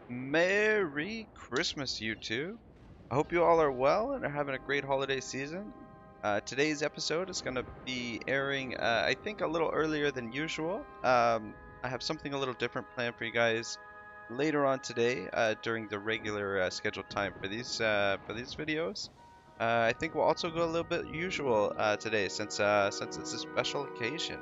Merry Christmas, you two. I hope you all are well and are having a great holiday season. Today's episode is going to be airing, I think, a little earlier than usual. I have something a little different planned for you guys later on today during the regular scheduled time for these videos. I think we'll also go a little bit usual today since it's a special occasion.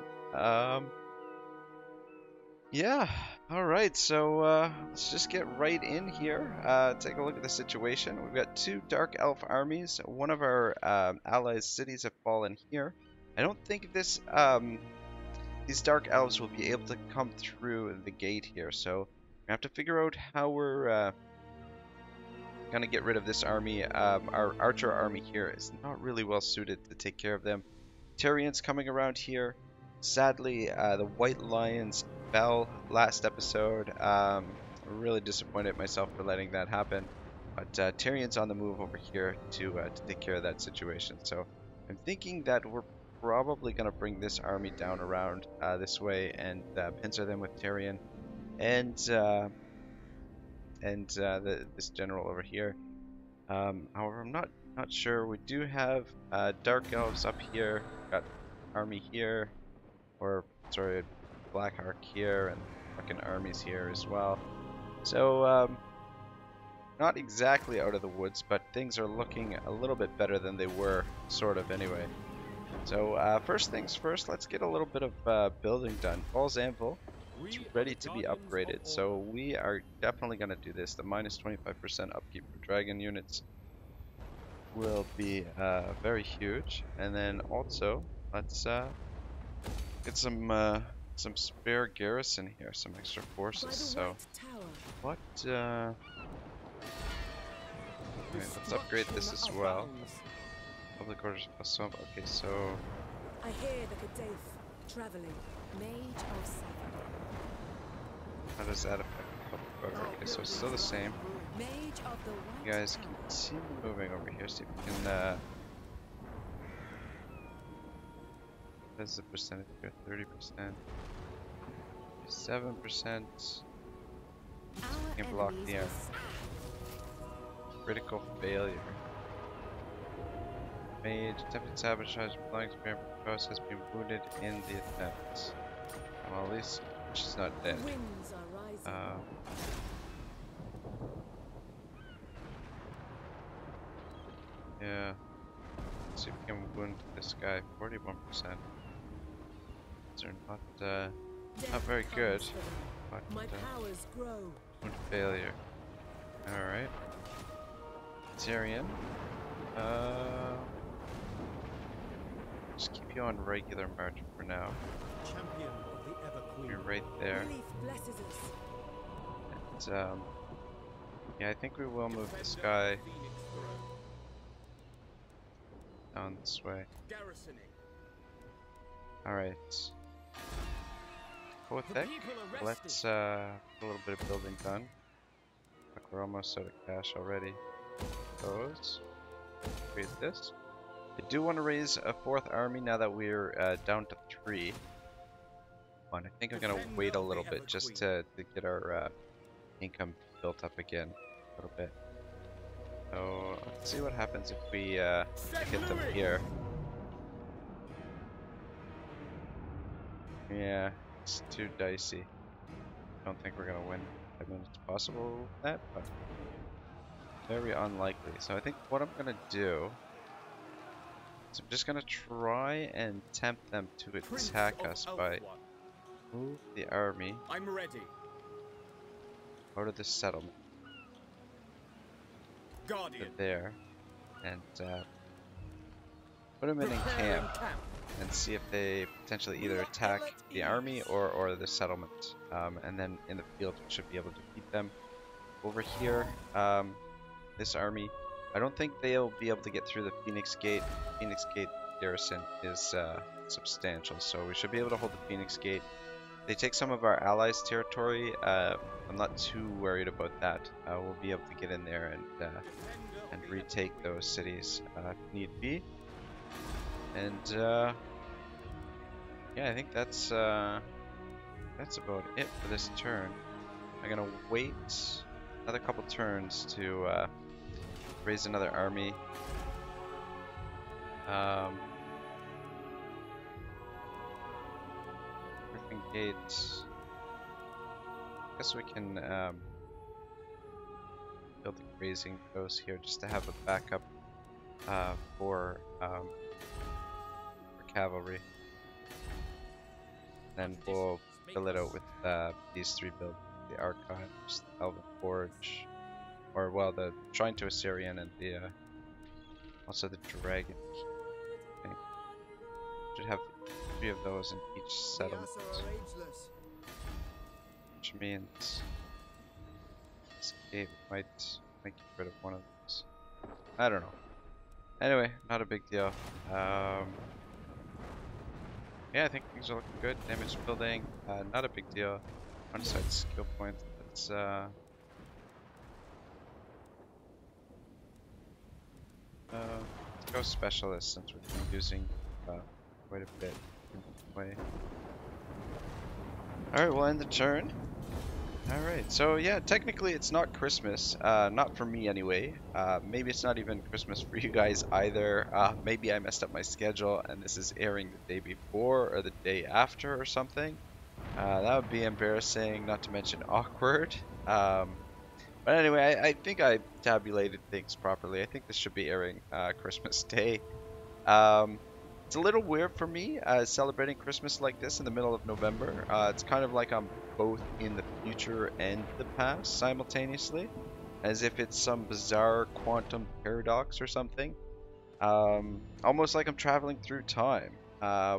Yeah, alright, so let's just get right in here. Take a look at the situation. We've got two Dark Elf armies. One of our allies' cities have fallen here. I don't think these Dark Elves will be able to come through the gate here, so we have to figure out how we're going to get rid of this army. Our archer army here is not really well suited to take care of them. Tyrion's coming around here. Sadly, the White Lions fell last episode. Really disappointed myself for letting that happen. But Tyrion's on the move over here to take care of that situation. So I'm thinking that we're probably going to bring this army down around this way and pincer them with Tyrion and this general over here. However, I'm not sure. We do have Dark Elves up here. Got army here. Or, sorry, Blackheart here, and fucking armies here as well. So, not exactly out of the woods, but things are looking a little bit better than they were, sort of, anyway. So, first things first, let's get a little bit of building done. Paul's Anvil is ready to be upgraded, so we are definitely going to do this. The minus 25% upkeep for dragon units will be very huge. And then also, let's get some spare garrison here, some extra forces. So, what? Right, let's upgrade this as well. Public orders plus some. Okay, so. I hear the Kadaif traveling, mage of Savage. How does that affect public order? Okay, so it's still the same. Mage of the You guys continue moving over here. See if we can. That's the percentage here, 30%, 7%. Can block the critical failure. Mage attempted sabotage, flying spear post has been wounded in the attempt. Well, at least she's not dead. Yeah. Let's see if we can wound this guy. 41%. They're not very good, but wound failure. Alright. Tyrion. Just keep you on regular march for now. You're right there. And, yeah, I think we will move this guy down this way. Alright. Kothek, let's put a little bit of building done. Look, we're almost out of cash already. Those. Create this. I do want to raise a fourth army now that we're down to 3. I think I'm going to wait a little bit just to get our income built up again a little bit. So let's see what happens if we hit them here. Yeah, it's too dicey. I don't think we're gonna win. I mean, it's possible that, but very unlikely. So I think what I'm gonna do is I'm just gonna try and tempt them to attack us by move the army out of the settlement to there and put them in camp and see if they potentially either attack the army or the settlement. And then in the field we should be able to defeat them. Over here, this army, I don't think they'll be able to get through the Phoenix Gate. Phoenix Gate garrison is substantial, so we should be able to hold the Phoenix Gate. They take some of our allies' territory. I'm not too worried about that. We'll be able to get in there and retake those cities if need be. And yeah, I think that's about it for this turn. I'm gonna wait another couple turns to raise another army. Griffin Gate. I guess we can build a grazing post here just to have a backup for cavalry. Then we'll fill it out with these three builds: the Archives, the Elven Forge, or well, the Shrine to Assyrian, and the also the Dragon. I think should have 3 of those in each settlement, which means this gate might get rid of one of those. I don't know. Anyway, not a big deal. Yeah, I think things are looking good. Damage building, not a big deal. One side skill point. Let's go specialist since we've been using quite a bit in this way. Alright, we'll end the turn. Alright, so yeah, technically it's not Christmas. Not for me anyway. Maybe it's not even Christmas for you guys either. Maybe I messed up my schedule and this is airing the day before or the day after or something. That would be embarrassing, not to mention awkward. But anyway, I think I tabulated things properly. I think this should be airing Christmas Day. It's a little weird for me celebrating Christmas like this in the middle of November. It's kind of like I'm both in the future and the past simultaneously, as if it's some bizarre quantum paradox or something. Almost like I'm traveling through time,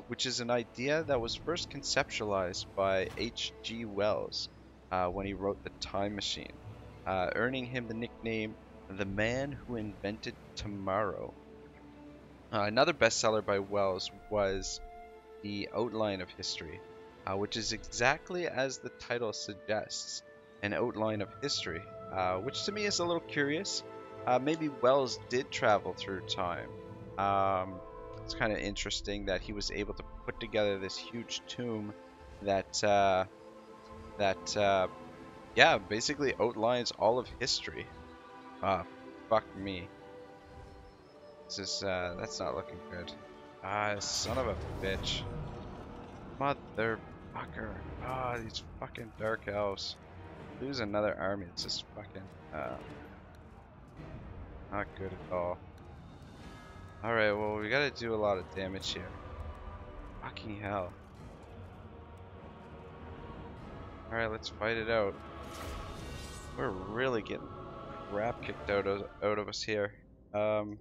which is an idea that was first conceptualized by H.G. Wells when he wrote The Time Machine, earning him the nickname the man who invented tomorrow. Another bestseller by Wells was The Outline of History, which is exactly as the title suggests, an outline of history, which to me is a little curious. Maybe Wells did travel through time. It's kind of interesting that he was able to put together this huge tomb that yeah, basically outlines all of history. Fuck me. This is, that's not looking good. Son of a bitch. Motherfucker. These fucking dark elves. Lose another army. It's just fucking, not good at all. Alright, well, we gotta do a lot of damage here. Fucking hell. Alright, let's fight it out. We're really getting crap kicked out of us here. You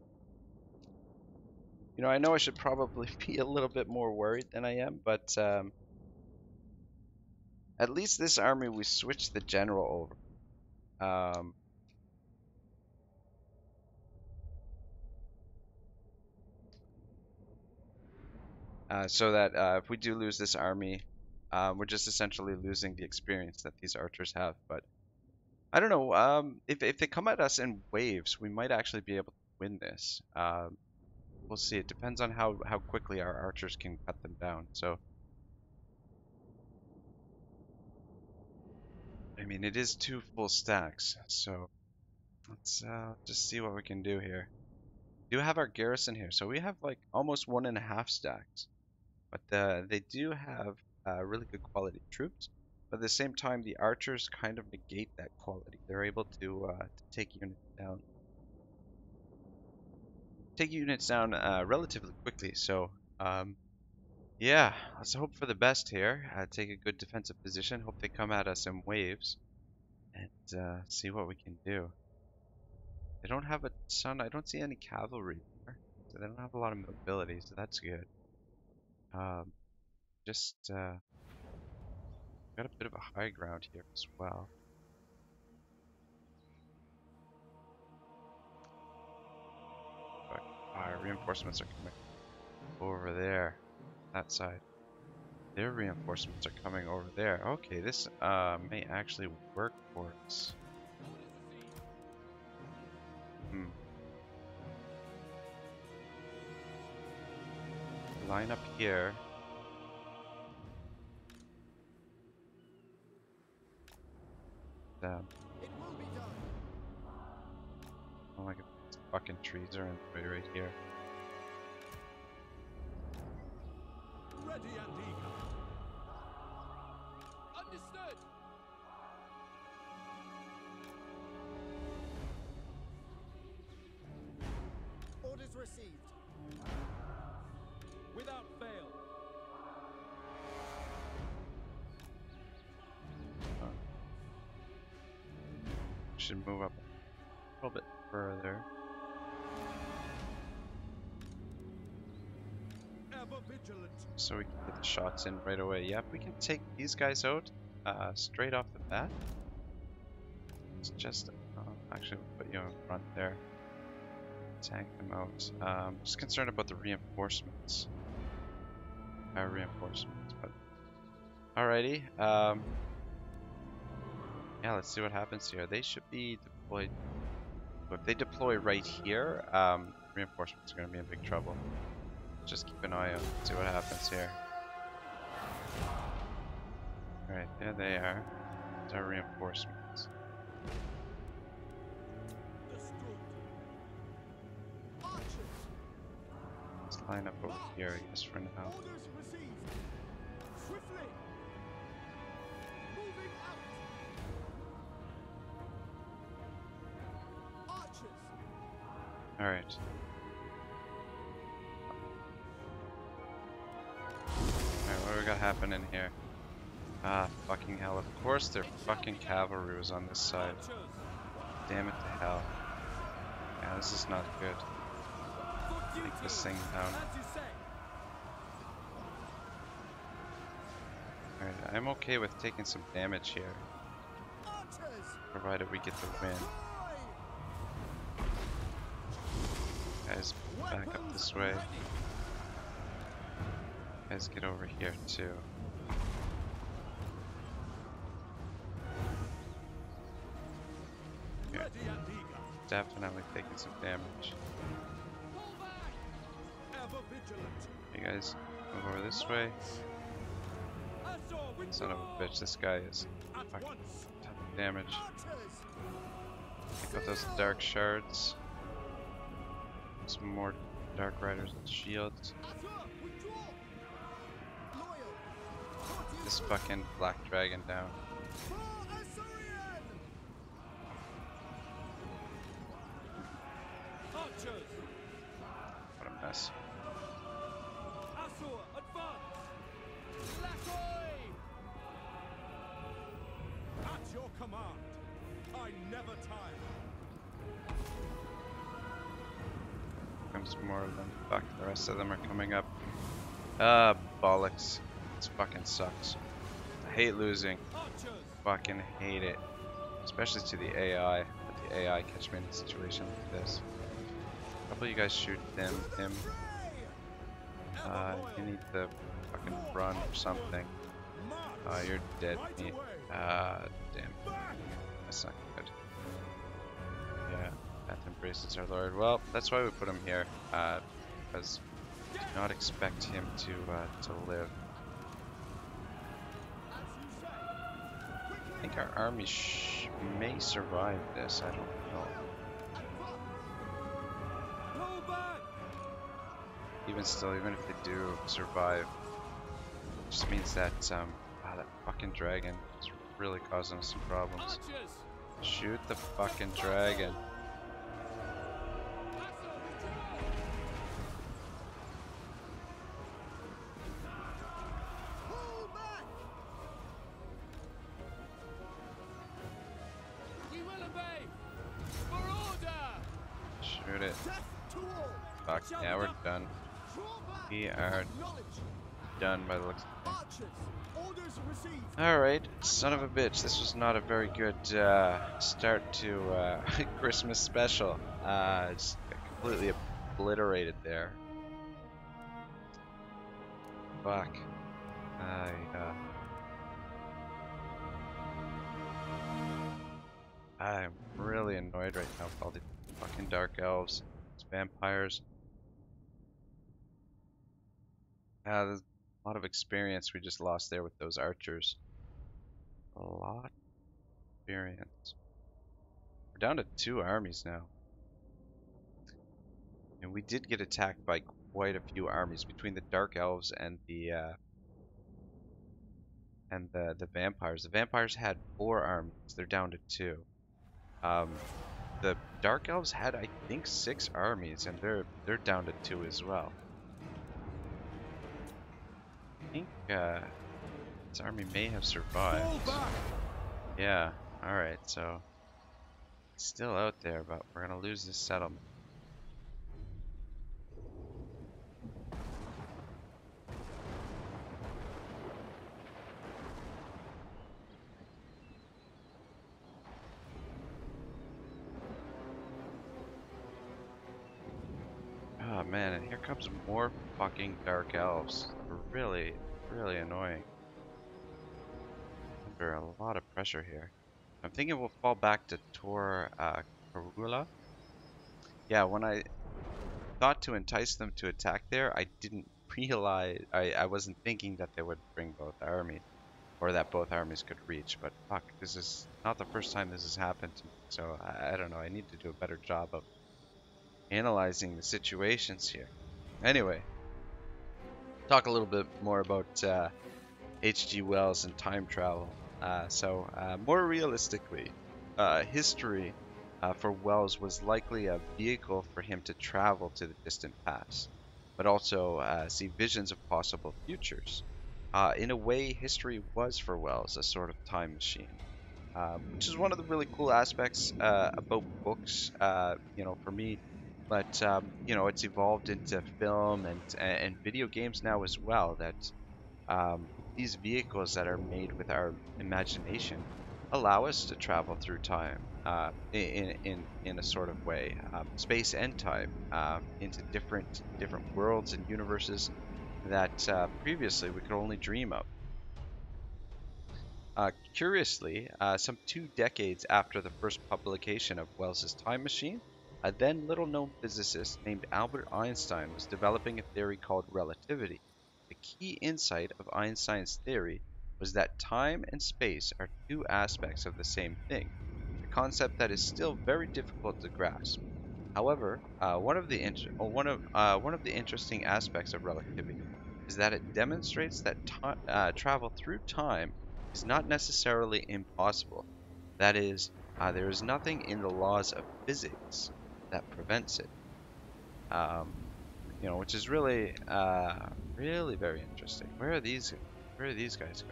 know, I know I should probably be a little bit more worried than I am, but at least this army we switched the general over. So that if we do lose this army, we're just essentially losing the experience that these archers have. But I don't know. If they come at us in waves, we might actually be able to win this. We'll see. It depends on how quickly our archers can cut them down. So, I mean, it is 2 full stacks. So let's just see what we can do here. We do have our garrison here, so we have like almost 1.5 stacks. But they do have really good quality troops. But at the same time, the archers kind of negate that quality. They're able to take units down. Relatively quickly. So, yeah, let's hope for the best here. Take a good defensive position. Hope they come at us in waves, and see what we can do. They don't have a ton. I don't see any cavalry there, so they don't have a lot of mobility. So that's good. Just got a bit of a high ground here as well. But our reinforcements are coming over there, that side. Their reinforcements are coming over there. Okay, this may actually work for us. Line up here. Oh my god, these fucking trees are in the way right here. Ready and eager. Understood. Orders received. Without fail. Should move up a little bit further. Ever vigilant. So we can get the shots in right away. Yep, we can take these guys out straight off the bat. It's just, actually we'll put you in front there. Tank them out. Just concerned about the reinforcements. Our reinforcements, but alrighty. Yeah, let's see what happens here. They should be deployed. If they deploy right here, reinforcements are going to be in big trouble. Just keep an eye out, see what happens here. Alright, there they are. There's our reinforcements. Let's line up over here, I guess, for now. Orders received. Swiftly. Moving out. Archers. Alright. Alright, what do we got happening here? Ah, fucking hell. Of course their fucking cavalry was on this side. Archers. Damn it to hell. Yeah, this is not good. For Take this duty. thing down. As you say. Alright, I'm okay with taking some damage here, Archers! provided we get the win. Guys, back up this way. Guys, get over here too. Here, Ready and eager. definitely taking some damage. Pull back. Ever vigilant. You guys, move over this way. Azor, Son of a withdraw. bitch, this guy is At fucking once. ton of damage. Archers! Take out those dark shards. Some more dark riders with shields. Azor, withdraw! Loyal! Court This you fucking black dragon down. for Azorian! Archers. What a mess. Azor, advance. Lacoy. At your command. I never tire. Comes more of them. Fuck, the rest of them are coming up. Ah, bollocks. This fucking sucks. I hate losing. Archers. Fucking hate it. Especially to the AI. Let the AI catch me in a situation like this. Probably you guys shoot him. Fray. Ever You loyal. need to fucking run or something. March. You're dead, Right mate. away. Damn. Back. That's not good. Yeah, Death embraces our Lord. Well, that's why we put him here. Because we do not expect him to live. As you say. I think our army may survive this. I don't know. Pull back. Even still, even if they do survive, it just means that that fucking dragon is really causing us some problems. Archers. Shoot the fucking dragon. Azor, withdraw. Pull back! We will obey. For order. Shoot it. Death to all! Fuck, yeah, we're done. Draw back! We are Knowledge! done by the looks of things. Archers! Orders received! Alright, son of a bitch, this was not a very good start to Christmas special. Just got completely obliterated there. Fuck. I'm really annoyed right now with all the fucking dark elves. These vampires. There's a lot of experience we just lost there with those archers. A lot of experience. We're down to 2 armies now. And we did get attacked by quite a few armies between the Dark Elves and the vampires. The vampires had 4 armies. They're down to 2. The Dark Elves had, I think, 6 armies, and they're down to 2 as well. I think this army may have survived. Fall back! Yeah. All right. So it's still out there, but we're gonna lose this settlement. Oh man, and here comes more fucking Dark Elves. Really, really annoying. Under a lot of pressure here. I'm thinking we'll fall back to Tor Karula. Yeah, when I thought to entice them to attack there, I didn't realize, I wasn't thinking that they would bring both armies, or that both armies could reach. But fuck, this is not the first time this has happened to me, so I don't know, I need to do a better job of analyzing the situations here. Anyway, talk a little bit more about H.G. Wells and time travel. More realistically, history for Wells was likely a vehicle for him to travel to the distant past, but also see visions of possible futures. In a way, history was for Wells a sort of time machine, which is one of the really cool aspects about books, for me. But it's evolved into film and video games now as well. That these vehicles that are made with our imagination allow us to travel through time in a sort of way, space and time, into different worlds and universes that previously we could only dream of. Curiously, some 2 decades after the first publication of Wells's Time Machine, a then little-known physicist named Albert Einstein was developing a theory called relativity. The key insight of Einstein's theory was that time and space are 2 aspects of the same thing, a concept that is still very difficult to grasp. However, one of the interesting aspects of relativity is that it demonstrates that travel through time is not necessarily impossible. That is, there is nothing in the laws of physics that prevents it. Which is really, really very interesting. Where are these guys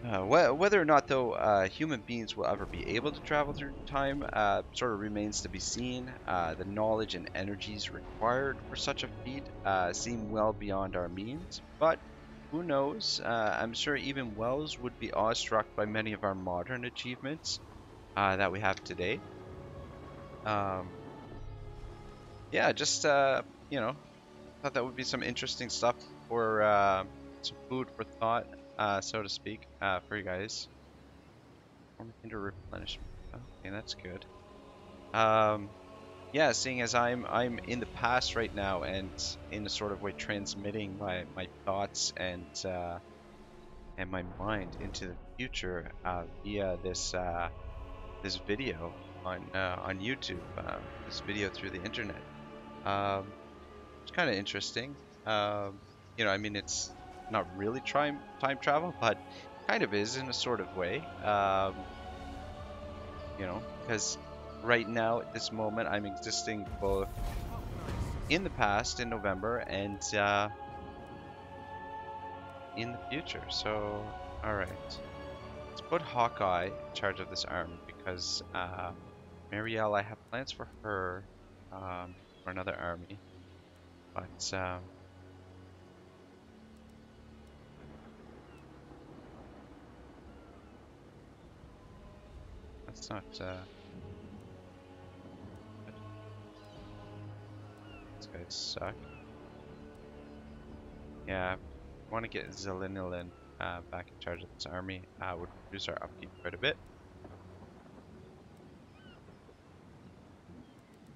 going? Whether or not, though, human beings will ever be able to travel through time sort of remains to be seen. The knowledge and energies required for such a feat seem well beyond our means, but who knows? I'm sure even Wells would be awestruck by many of our modern achievements that we have today. Yeah, just thought that would be some interesting stuff for some food for thought, so to speak, for you guys. Into replenishment. Okay, that's good. Yeah, seeing as I'm in the past right now and in a sort of way transmitting my thoughts and my mind into the future via this video on YouTube, this video through the internet. It's kind of interesting. I mean, it's not really time travel, but kind of is in a sort of way. Because right now at this moment I'm existing both in the past in November and in the future. So, all right, let's put Hawkeye in charge of this army because Marielle, I have plans for her for another army, but that's not. These guys suck. Yeah, I want to get Silmarillion back in charge of this army. Would reduce our upkeep quite a bit.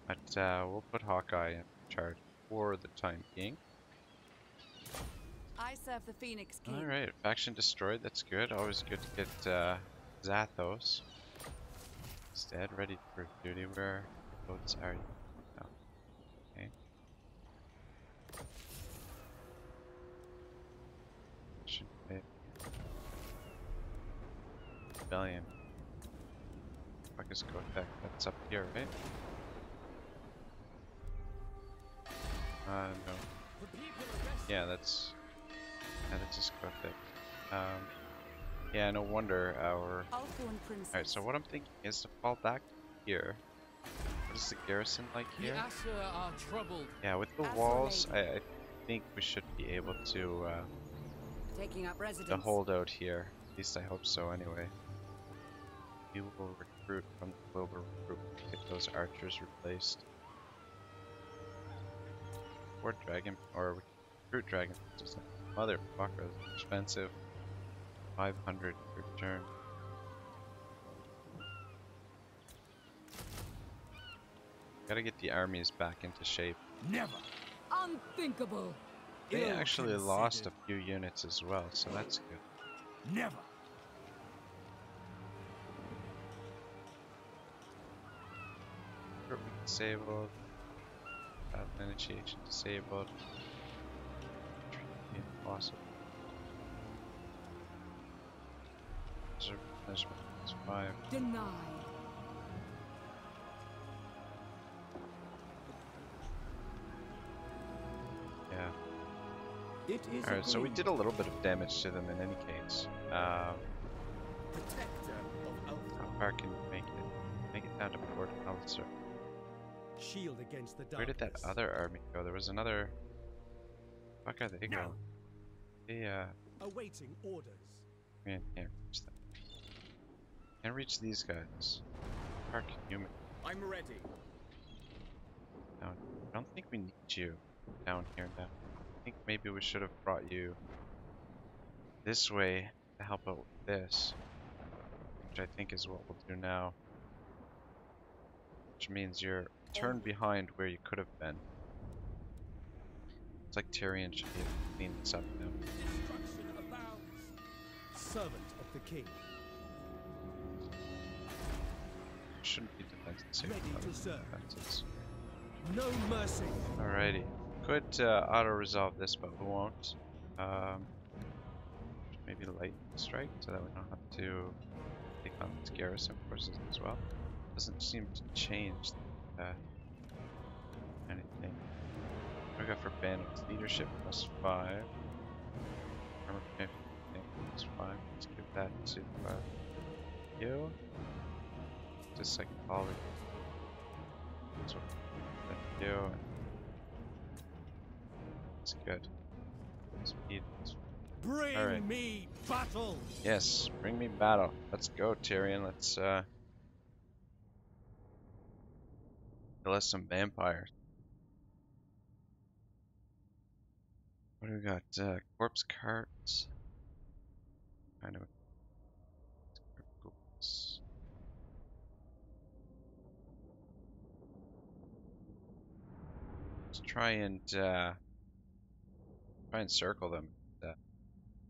But we'll put Hawkeye in charge for the time being. I serve the Phoenix King. Alright, faction destroyed, that's good. Always good to get Zathos. Instead, ready for duty. Where boats are you? Oh, okay. Should be rebellion. Fuck is go back. That's up here, right? No. Yeah, that's just go back. Yeah, no wonder our. Alright, so what I'm thinking is to fall back here. What is the garrison like here? The Asher are troubled. Yeah, with the walls, I think we should be able to Taking up residence. to hold out here. At least I hope so. Anyway, we will recruit from the global group to get those archers replaced. Or dragon, or we can recruit dragon. Motherfucker, that's expensive. 500 per turn. Gotta get the armies back into shape. Never. Unthinkable. They Ill actually lost a considered. few units as well, so that's good. Never. Group disabled. Battle initiation disabled. Impossible. Reserve punishment is 5. Denied. Yeah. It is Alright, so we agreed. did a little bit of damage to them in any case. Protector of Elf. How far can you make it? Make it down to Port Elser. Shield against the darkness. Where did that other army go? There was another. Fuck, are they No. going? They Awaiting orders. man, can't reach them. Can't reach these guys. How far can you make I'm ready. it down? I don't think we need you down here now. I think maybe we should have brought you this way to help out with this. Which I think is what we'll do now. Which means you're turned behind where you could have been. It's like Tyrion should be able to clean this up now. Destruction abounds. Servant of the king. Shouldn't be defensive. Ready to serve. Defenses. No mercy. Alrighty. Could auto-resolve this, but we won't. Maybe lightning strike, so that we don't have to take on these garrison forces as well. Doesn't seem to change anything. What do we got for band of leadership? +5. Armor +5. Let's give that to you. Just psychology. That's what we do. It's good. Speed. Bring Alright. me battle. Yes, bring me battle. Let's go, Tyrion. Let's kill us some vampires. What do we got? Corpse carts. Kind of. Let's try and circle them.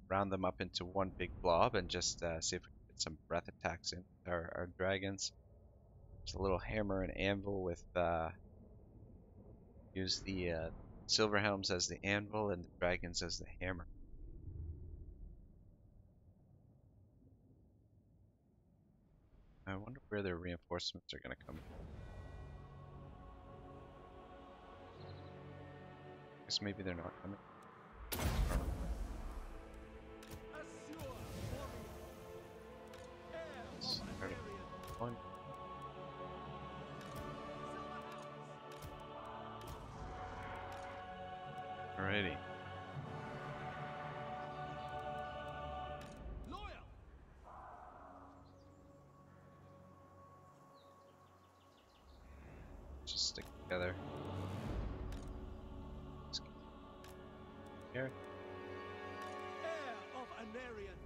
Round them up into one big blob and just see if we can get some breath attacks in our dragons. There's a little hammer and anvil with use the silver helms as the anvil and the dragons as the hammer. I wonder where their reinforcements are going to come from. Guess maybe they're not coming. Assure warrior. Heir of Start Tyrion. one. Alrighty. Loyal. Just stick together. Here. Heir of Anarion.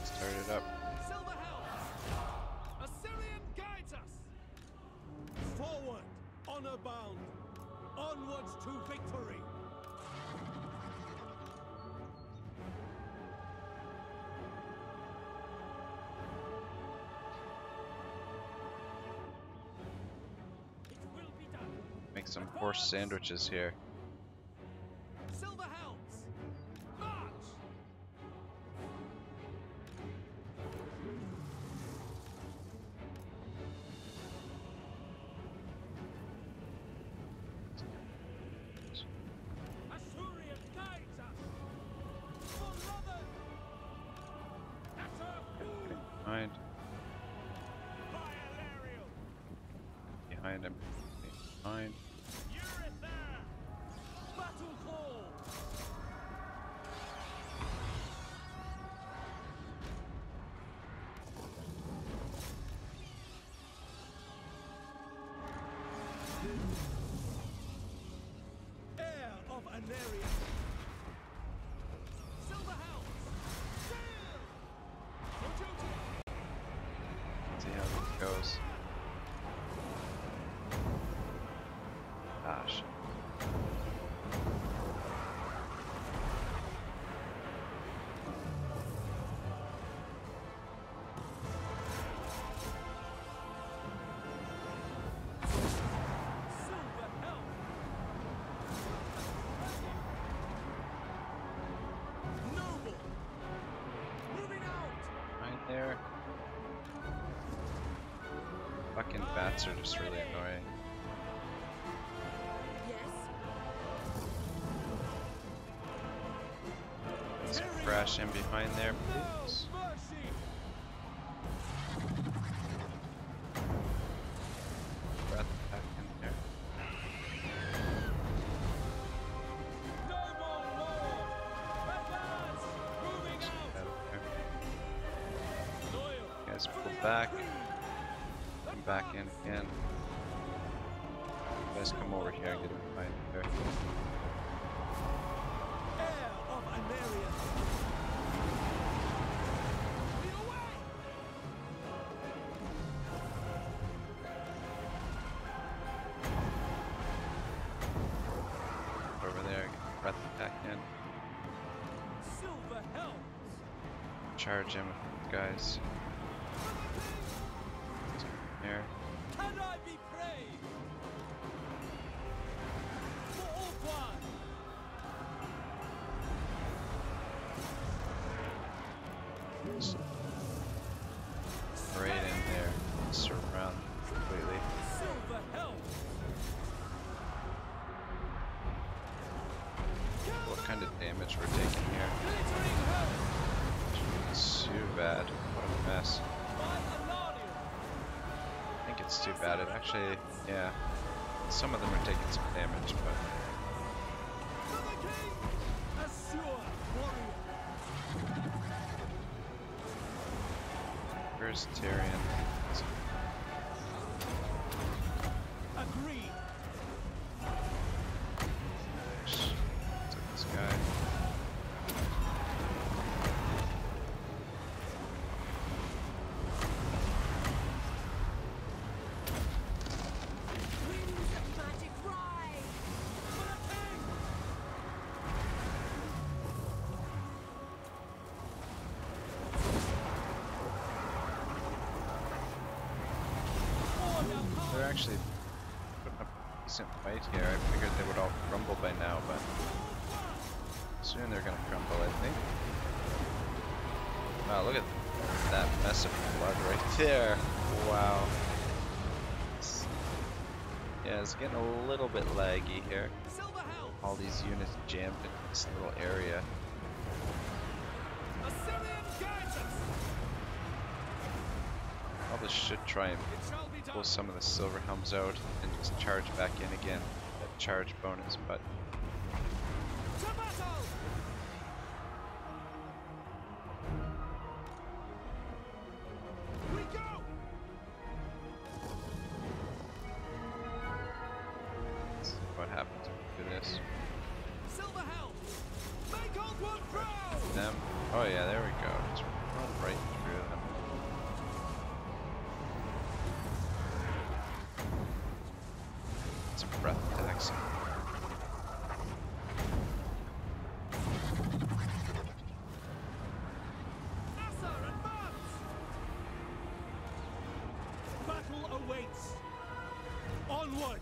Start it up. Silver helms. Assyrian guides us. Forward, honor bound. Onwards to victory. Make some horse sandwiches here. Silver helms! March! Asturian guides us! For London! That's our food! Behind him. Behind. You're it there! Battle call! Heir of Anaria! Silver helms! Sail! For duty! See how this goes. Gosh. Silver helm! Noble! Moving out! Right there. Fucking bats are just really annoying. Yes. Let's crash in behind there, please. No mercy! Breath back in there. Noble lord! Advance! Moving Out out! of there. Loyal! You guys For pull the back. Queen! Come back in again. You guys come over here and get in behind there. Heir of Anaria! Lead away! Over there, get your breath back in. Silver helms! Charge him with these guys. There. Can I be praised? For all one! Right in there. Surround completely. Silver helms! What kind of damage we're taking here? Glittering helms! It's too bad. What a mess. By Alarion! I think it's too bad. It actually, yeah. Some of them are taking some damage, but For the king! Assure warrior! where's Tyrion? Agreed! Took this guy. Winds of magic rise. For the king! They're actually putting up a decent fight here. I figured they would all crumble by now, but soon they're gonna crumble, I think. Wow, look at that mess of blood right there. Wow. Yeah, it's getting a little bit laggy here. Silver helms! All these units jammed into this little area. Assyrian guides us! Probably should try and It shall be done! pull some of the silver helms out and just charge back in again. That charge bonus, but To battle! We go! let's see what happens when we do this. Silver helms! Make old one proud! Them. Oh yeah, there we go. Just run right through them. It's a breath attacks. Assa, advance! Battle awaits! Onward!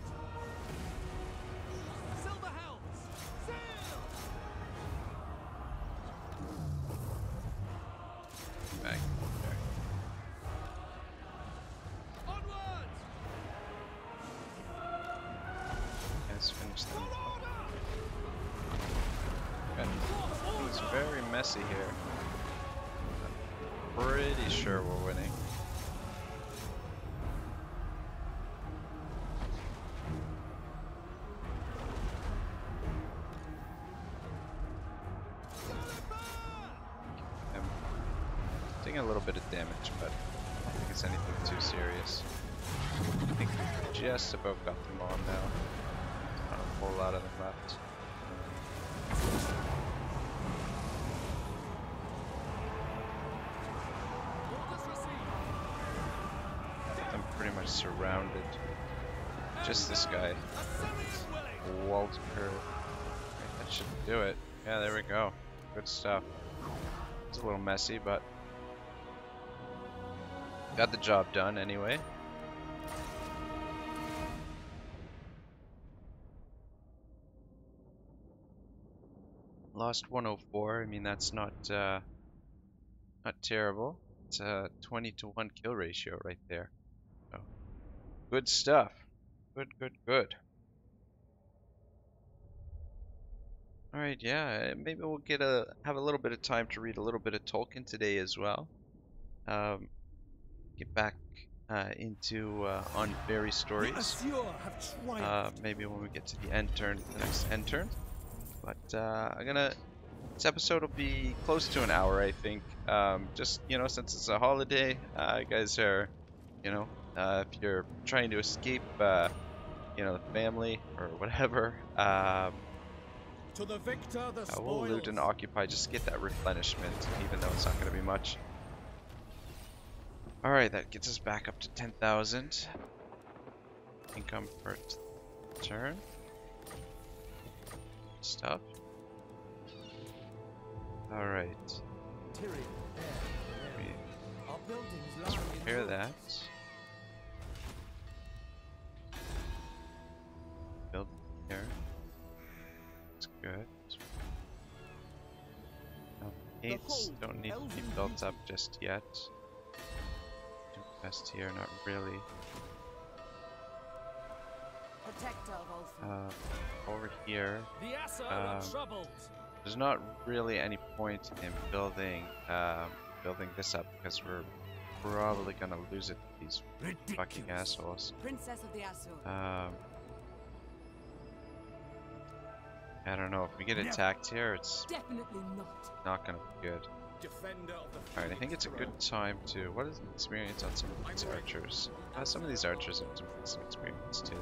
messy here. I'm pretty sure we're winning. I'm taking a little bit of damage, but I don't think it's anything too serious. I think we just about got them all now. Not a whole lot of them left. I'm pretty much surrounded. Just this guy. Walter. Right, that should do it. Yeah, there we go. Good stuff. It's a little messy, but got the job done anyway. Lost 104. I mean, that's not terrible. It's a 20-to-1 kill ratio right there. So, good stuff. Good. All right, yeah. Maybe we'll have a little bit of time to read a little bit of Tolkien today as well. Get back into on fairy stories. Maybe when we get to the end turn, the next end turn. But this episode will be close to an hour, I think. Just, since it's a holiday, you guys are, if you're trying to escape, the family or whatever, To the victor, the we'll loot and occupy, just get that replenishment, even though it's not going to be much. Alright, that gets us back up to 10,000. Income per turn. Stuff. Alright. Let's repair that. Build here. That's good. Gates don't need to be built up just yet. Do best here, not really. Over here, there's not really any point in building this up because we're probably gonna lose it to these fucking assholes. Princess of the Azure. I don't know, if we get attacked here, it's Definitely not gonna be good. Alright, I think it's a good time to... What is the experience on some of these archers? Some of these archers have some decent experience too.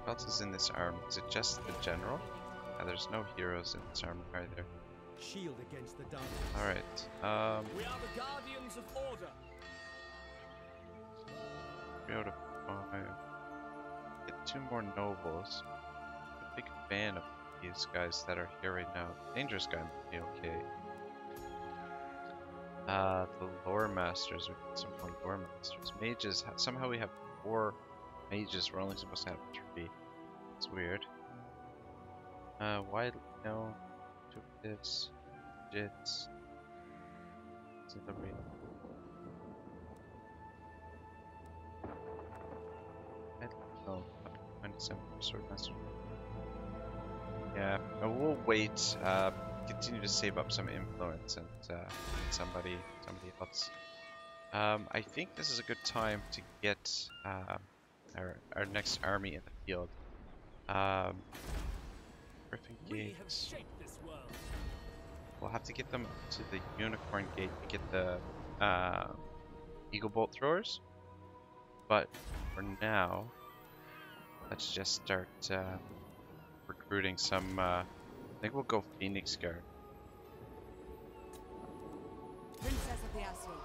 What else is in this army? Is it just the general? There's no heroes in this army either. Shield against the dark. Alright, We are the guardians of order. 3 out of 5. Get 2 more nobles. I'm a big fan of these guys that are here right now. Dangerous guy might be okay. The lore masters, we get some more lore masters. Mages, somehow we have 4 mages, we're only supposed to have 3. It's weird. Why no? Took this. Jits. Silmarillion. I don't know. 27 sword master. Yeah, we'll wait. Continue to save up some influence and somebody else. I think this is a good time to get our next army in the field. Griffin Gates. We'll have to get them to the Unicorn Gate to get the Eagle Bolt throwers. But for now, let's just start recruiting some. I think we'll go Phoenix Guard. Princess of the Azure.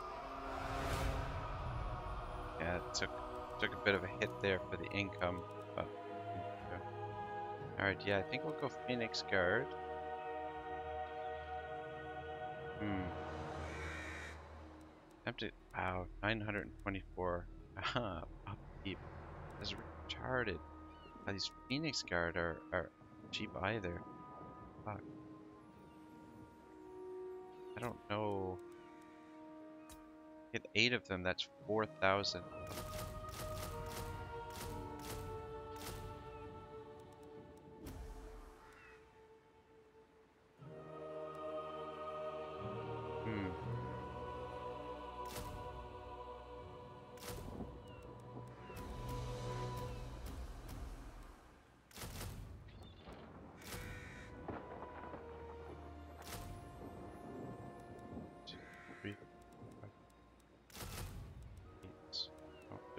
Yeah, it took a bit of a hit there for the income, but alright, yeah, I think we'll go Phoenix Guard. Tempted. Wow, 924. Upkeep. That's retarded. These Phoenix Guard are cheap either. Fuck. I don't know. Get 8 of them, that's 4,000.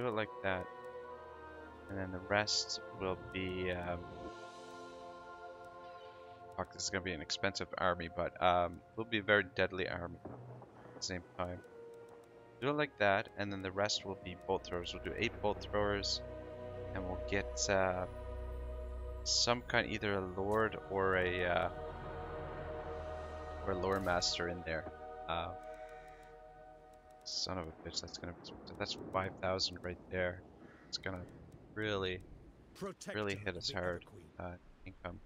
do it like that. And then the rest will be, fuck, this is going to be an expensive army, but will be a very deadly army at the same time. Do it like that, and then the rest will be bolt throwers. We'll do 8 bolt throwers, and we'll get some kind, either a lord or a lore master in there. Son of a bitch, that's 5,000 right there. It's gonna really hit us hard. Income.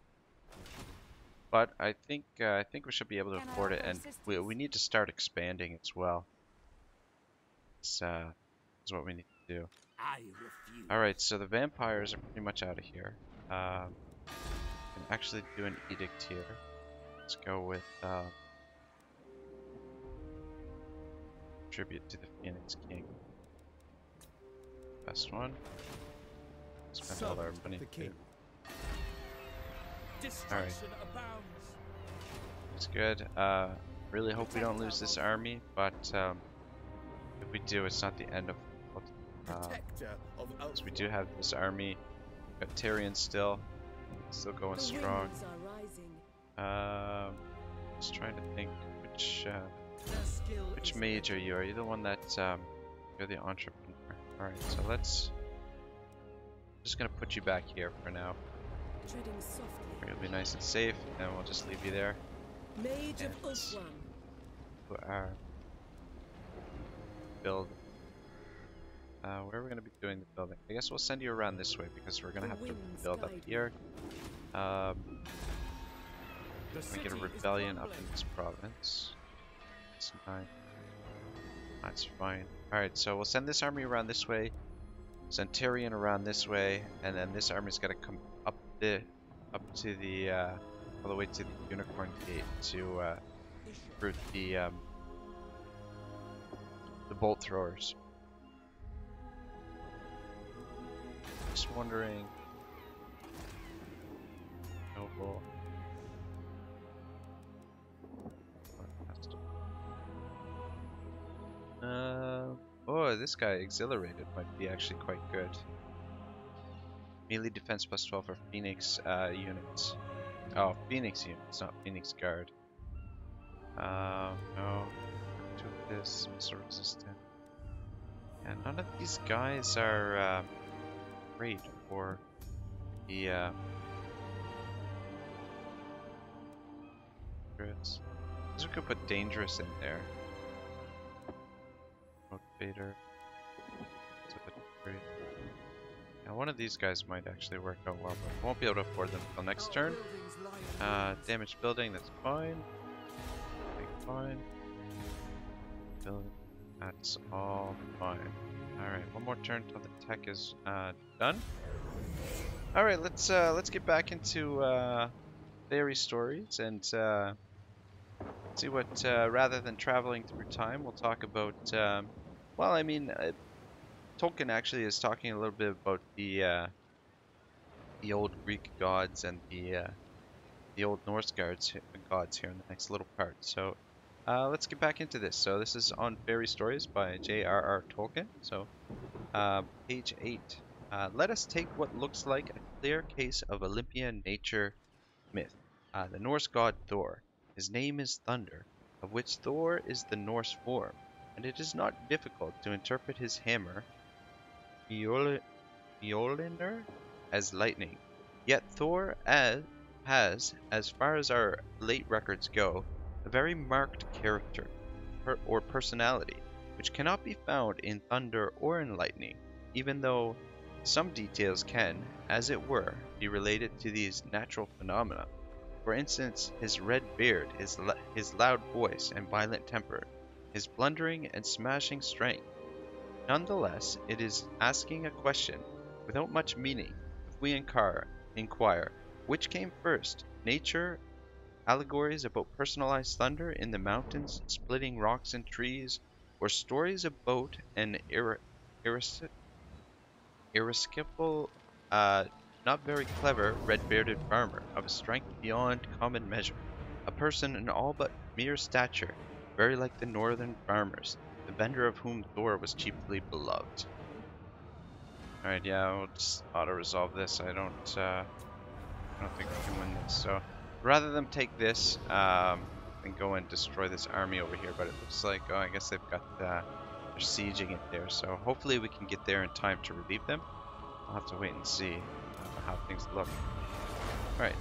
But I think we should be able to afford it, and we need to start expanding as well. This is what we need to do. Alright, so the vampires are pretty much out of here. Can actually do an edict here. Let's go with tribute to the Phoenix King. Best one. Spend all our money too. Alright. It's good. Really hope we don't lose this army, but if we do, it's not the end of because we do have this army. We've got Tyrion still going strong. Just trying to think which mage are you? Are you the one that you're the entrepreneur? Alright, so let's just gonna put you back here for now. You'll be nice and safe, and we'll just leave you there. Mage of Ultron. Our build. Where are we going to be doing the building? I guess we'll send you around this way because we're going to have to build up here. We're going to get a rebellion up in this province. That's fine. That's fine. Alright, so we'll send this army around this way. Send Tyrion around this way, and then this army's got to come up to the all the way to the Unicorn Gate to recruit the bolt throwers. Just wondering. Noble. Oh, this guy exhilarated might be actually quite good. Melee defense plus 12 for Phoenix units. Oh, Phoenix units, not Phoenix Guard. No. To this, missile resistant. And none of these guys are great for the I guess we could put dangerous in there. Motivator. Now one of these guys might actually work out well, but we won't be able to afford them until next turn. Damaged building, that's fine. Fine. Building, that's all fine. Alright, one more turn until the tech is done. Alright, let's get back into fairy stories and see what rather than traveling through time, we'll talk about well, I mean, Tolkien actually is talking a little bit about the old Greek gods and the old Norse gods here in the next little part. So let's get back into this. So this is on Fairy Stories by J.R.R. Tolkien. So page 8. Let us take what looks like a clear case of Olympian nature myth. The Norse god Thor. His name is Thunder, of which Thor is the Norse form, and it is not difficult to interpret his hammer Mjolnir as lightning. Yet Thor has, as far as our late records go, a very marked character or personality, which cannot be found in thunder or in lightning, even though some details can, as it were, be related to these natural phenomena. For instance, his red beard, his loud voice and violent temper, his blundering and smashing strength. Nonetheless, it is asking a question without much meaning if we inquire which came first, nature, allegories about personalized thunder in the mountains splitting rocks and trees, or stories about an irascible, not very clever, red-bearded farmer of a strength beyond common measure, a person in all but mere stature, very like the northern farmers, the vendor of whom Thor was chiefly beloved. Alright, yeah, we'll just auto-resolve this. I don't think we can win this. So, rather than take this, and go and destroy this army over here, but it looks like, oh, I guess they've got, they're sieging it there. So, hopefully we can get there in time to relieve them. I'll have to wait and see how things look. Alright,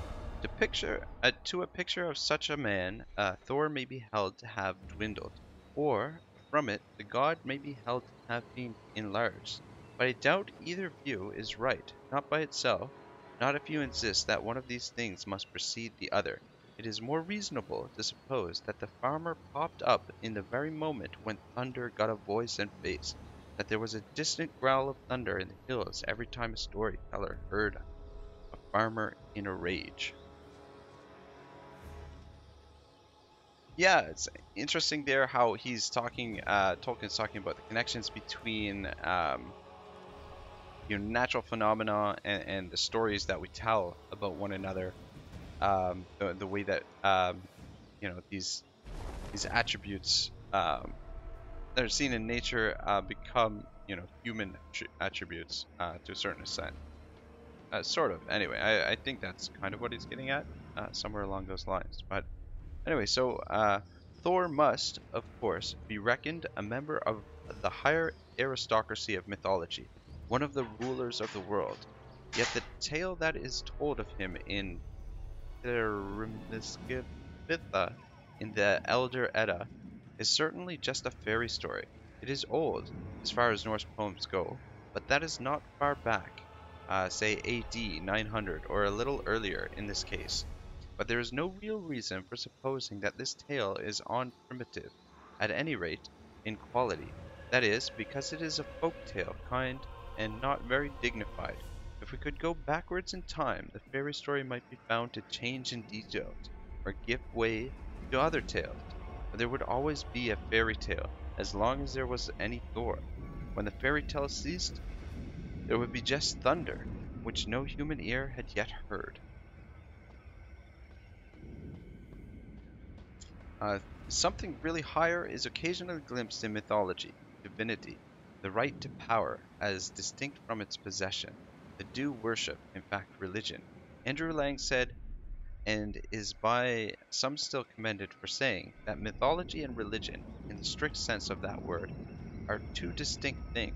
to a picture of such a man, Thor may be held to have dwindled, or from it the god may be held to have been enlarged. But I doubt either view is right, not by itself, not if you insist that one of these things must precede the other. It is more reasonable to suppose that the farmer popped up in the very moment when thunder got a voice and face, that there was a distant growl of thunder in the hills every time a storyteller heard a farmer in a rage. Yeah, it's interesting there how he's talking, Tolkien's talking about the connections between, natural phenomena and the stories that we tell about one another. The way that, these attributes, that are seen in nature, become, human attributes, to a certain extent. Sort of. Anyway, I think that's kind of what he's getting at, somewhere along those lines. But anyway, so Thor must, of course, be reckoned a member of the higher aristocracy of mythology, one of the rulers of the world. Yet the tale that is told of him in Therimisgitha, in the Elder Edda, is certainly just a fairy story. It is old, as far as Norse poems go, but that is not far back, say AD 900 or a little earlier in this case. But there is no real reason for supposing that this tale is on primitive, at any rate, in quality. That is, because it is a folk tale kind and not very dignified. If we could go backwards in time, the fairy story might be found to change in details, or give way to other tales. But there would always be a fairy tale, as long as there was any Thor. When the fairy tale ceased, there would be just thunder, which no human ear had yet heard. Something really higher is occasionally glimpsed in mythology, divinity, the right to power as distinct from its possession, the due worship, in fact religion. Andrew Lang said, and is by some still commended for saying, that mythology and religion, in the strict sense of that word, are two distinct things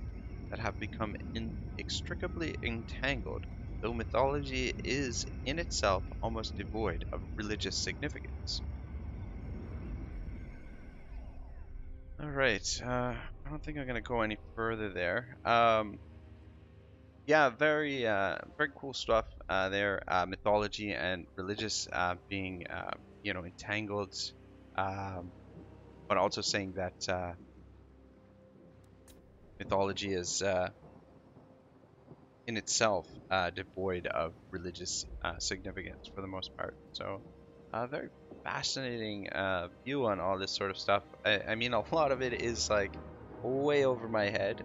that have become inextricably entangled, though mythology is in itself almost devoid of religious significance. Alright, I don't think I'm going to go any further there. Yeah, very cool stuff there. Mythology and religious being, entangled, but also saying that mythology is in itself devoid of religious significance for the most part. So, very fascinating view on all this sort of stuff. I mean, a lot of it is like way over my head,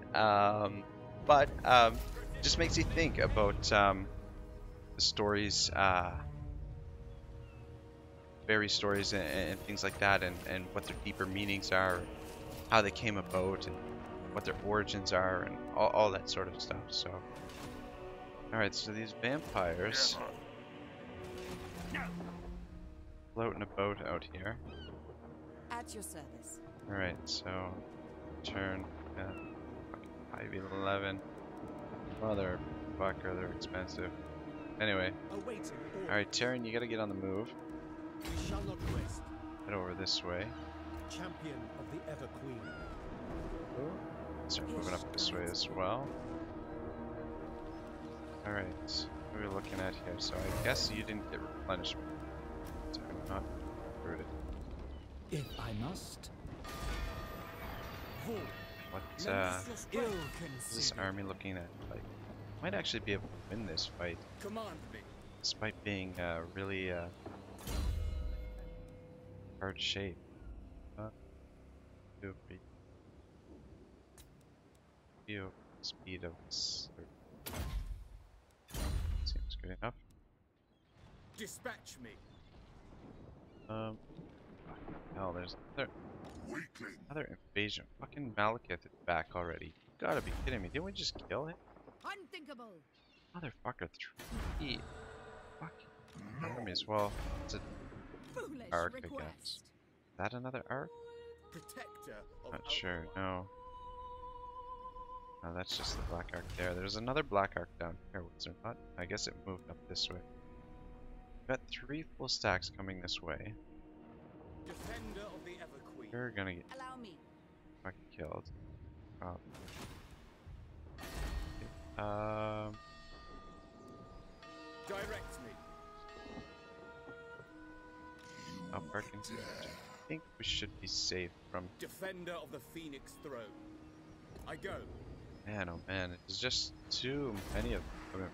but just makes you think about the stories, fairy stories, and things like that, and what their deeper meanings are, how they came about, and what their origins are, and all that sort of stuff. So, alright, so these vampires floating a boat out here. At your service. Alright, so turn 511. Motherfucker, they're expensive. Anyway, Awaiting orders. alright, Tyrion, you gotta get on the move. We shall not rest. Head over this way. Champion of the Ever Queen. Start moving up this way as well. Alright, what are we looking at here? So I guess you didn't get replenishment. So I'm not rooted. If I must. What is this army looking at? Like, might actually be able to win this fight, Command me. despite being really hard shape. Feel speed of this. Seems good enough. Dispatch me. Hell, there's another invasion. Fucking Malekith is back already. You gotta be kidding me. Didn't we just kill him? Unthinkable. Motherfucker, 3 fucking armies. Well, it's a Foolish arc, I request. guess. Is that another arc? Protector of Not sure, Outlaw. no. No, that's just the black arc there. There's another black arc down here, was there not? I guess it moved up this way. We've got 3 full stacks coming this way. Defender of the Everqueen. We're gonna get Allow me. fucking killed. Um, Direct me. I think we should be safe from. Defender of the Phoenix Throne. I go. Man, oh man, there's just too many of them coming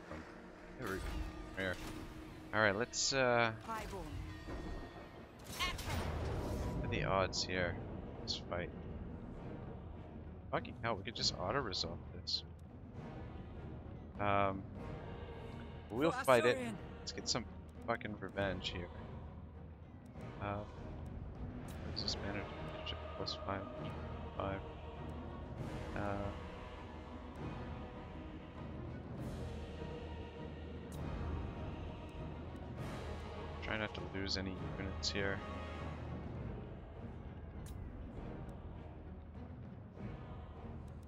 from here. Alright, let's, Highborn. what are the odds here? This fight. Fucking hell, we could just auto-resolve this. We'll fight it. Let's get some fucking revenge here. What does this manage? Plus 5. Try not to lose any units here.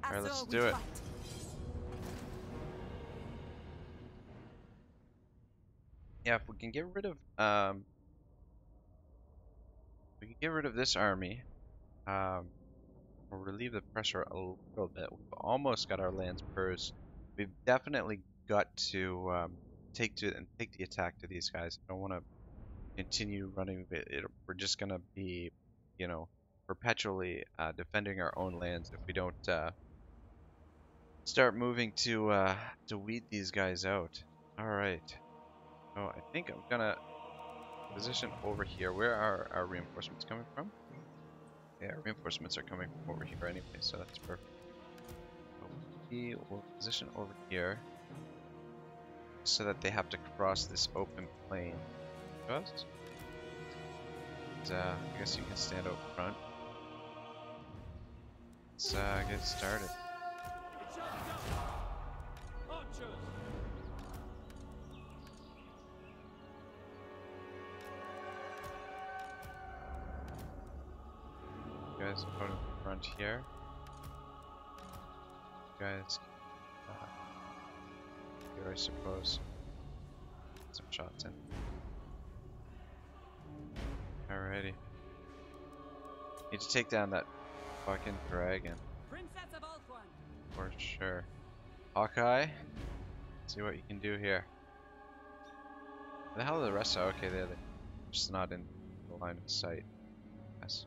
Alright, let's do it. Yeah, if we can get rid of this army, we'll relieve the pressure a little bit. We've almost got our lands purged. We've definitely got to take the attack to these guys. I don't want to continue running. We're just gonna be, you know, perpetually defending our own lands if we don't start moving to weed these guys out. All right. Oh, I think I'm gonna position over here. Where are our reinforcements coming from? Yeah, reinforcements are coming from over here anyway, so that's perfect. So we will position over here so that they have to cross this open plain. Just? I guess you can stand out front. Let's get started. You guys out in front here. You guys here, I suppose. Get some shots in. Alrighty. Need to take down that fucking dragon. Princess of Ulthuan. For sure. Hawkeye, see what you can do here. Where the hell are the rest? Oh, okay, they're just not in the line of sight. Yes.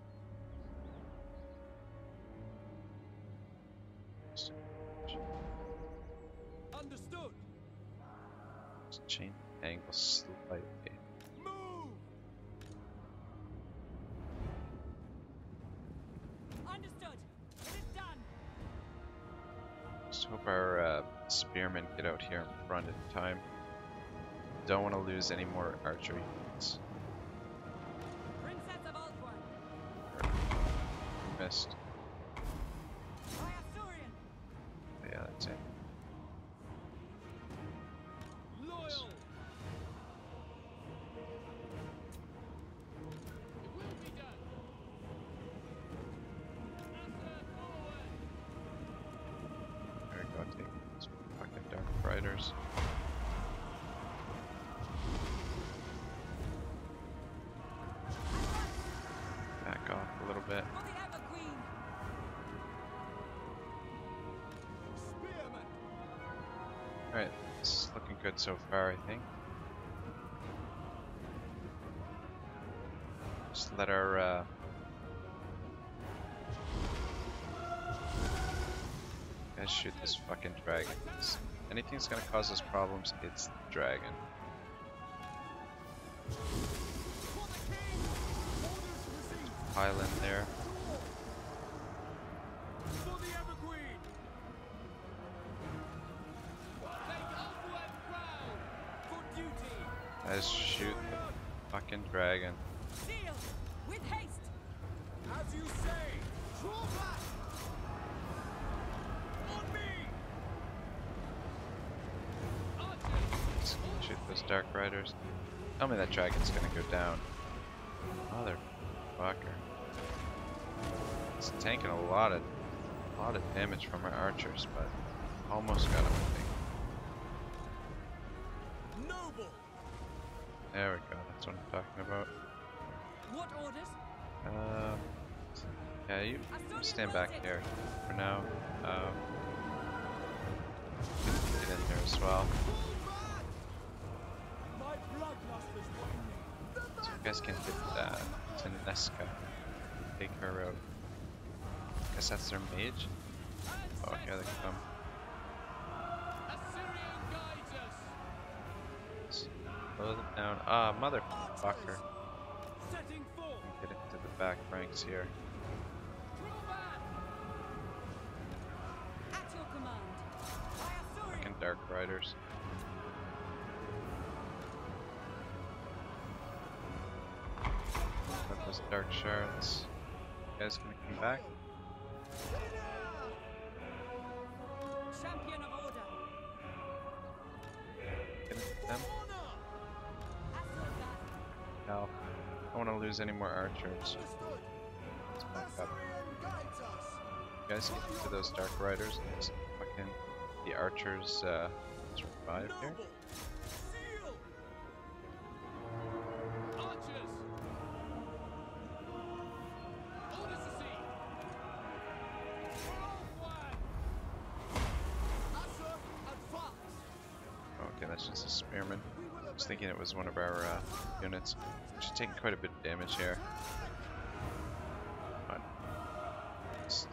Understood. Just change the angle slightly. Move. Understood. It is done. Just hope our spearmen get out here in front in time. Don't want to lose any more archery units. Princess of Ulthuan. Missed. By Asturian. Yeah, that's it. Loyal. It will be done. There we go, take these fucking dark riders. Back off a little bit. For the Everqueen. Spearman. Alright, this is looking good so far, I think. Just let our guys shoot this fucking dragon. If anything's gonna cause us problems, it's the dragon. Pile in there. For the Everqueen. Take Ulthuan crown. For duty. Guys, shoot the fucking dragon. Seal. With haste. As you say. Draw back. On me. Let's shoot those Dark Riders. Tell me that dragon's gonna go down. Motherfucker. It's taking a lot of damage from our archers, but almost got him, I think. Noble. There we go. That's what I'm talking about. What orders? Yeah, you stand back here for now. Get in there as well. My bloodlust is waning. So you guys can hit Taneska. Take her out. Guess that's their mage. Oh, here they come. Assyrian guides us. Slow them down. Ah, motherfucker. Setting forth. Get into the back ranks here. At your command. Fucking Dark Riders. Got those Dark Shards. You guys gonna come back? Champion of order. Get into them? At your back. No. I don't want to lose any more archers. Let's back up. You guys get into those Dark Riders and just fucking the archers survive here. Seal. Archers. Orders to sea. For all flag. Assa advance. Okay, that's just a spearman. I was thinking it was one of our units. She's taking quite a bit of damage here. But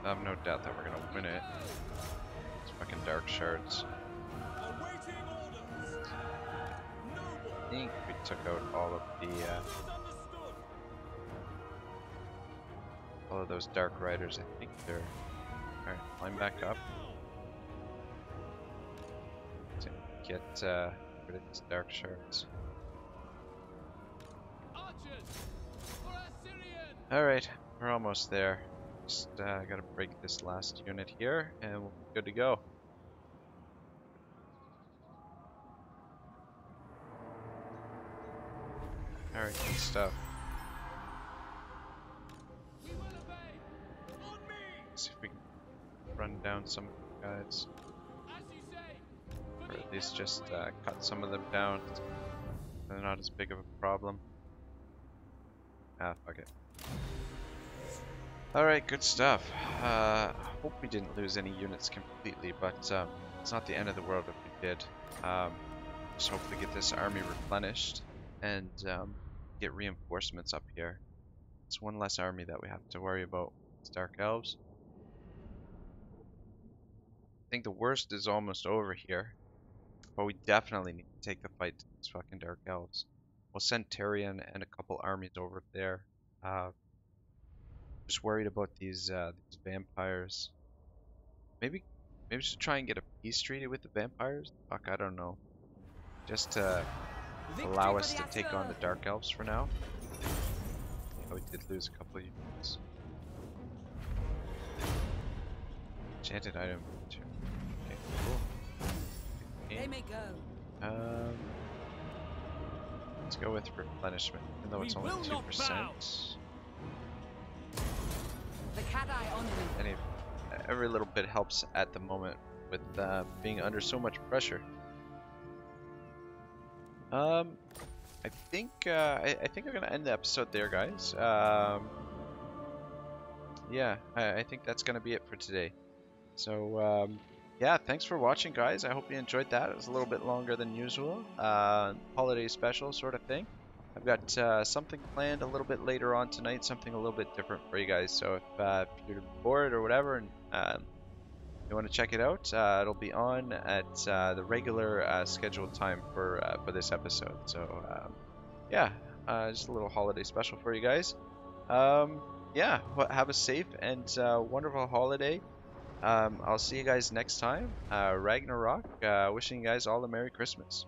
I have no doubt that we're gonna win it. It's fucking Dark Shards. Awaiting orders. Noble. I think we took out all of the Understood. all of those Dark Riders. I think they're alright. Climb back up. To get rid of these Dark Shards. Archers. For Assyrian. Alright, we're almost there. Just gotta break this last unit here, and we'll be good to go. Alright, good stuff. We will obey. On me. See if we can run down some of the guys, As you say. For or the at least just Emperor. cut some of them down. They're not as big of a problem. Ah, fuck it. Alright, good stuff. Hope we didn't lose any units completely, but it's not the end of the world if we did. Just hopefully get this army replenished and get reinforcements up here. It's one less army that we have to worry about. It's Dark Elves. I think the worst is almost over here, but we definitely need to take the fight to these fucking Dark Elves. We'll send Tyrion and a couple armies over there. Just worried about these vampires. Maybe we should try and get a peace treaty with the vampires. Fuck, I don't know. Just to allow us to take on the Dark Elves for now. Yeah, we did lose a couple of units. Enchanted item. Okay, cool. They may go. Let's go with replenishment, even though it's We only will not 2%. The Cat-Eye on me. Every little bit helps at the moment with being under so much pressure. I think I'm gonna end the episode there, guys. Yeah, I think that's gonna be it for today. So yeah, thanks for watching, guys. I hope you enjoyed that. It was a little bit longer than usual. Holiday special sort of thing. I've got something planned a little bit later on tonight, something a little bit different for you guys. So if you're bored or whatever and you want to check it out, it'll be on at the regular scheduled time for this episode. So yeah, just a little holiday special for you guys. Yeah, well, have a safe and wonderful holiday. I'll see you guys next time. Ragnarok. Wishing you guys all a Merry Christmas.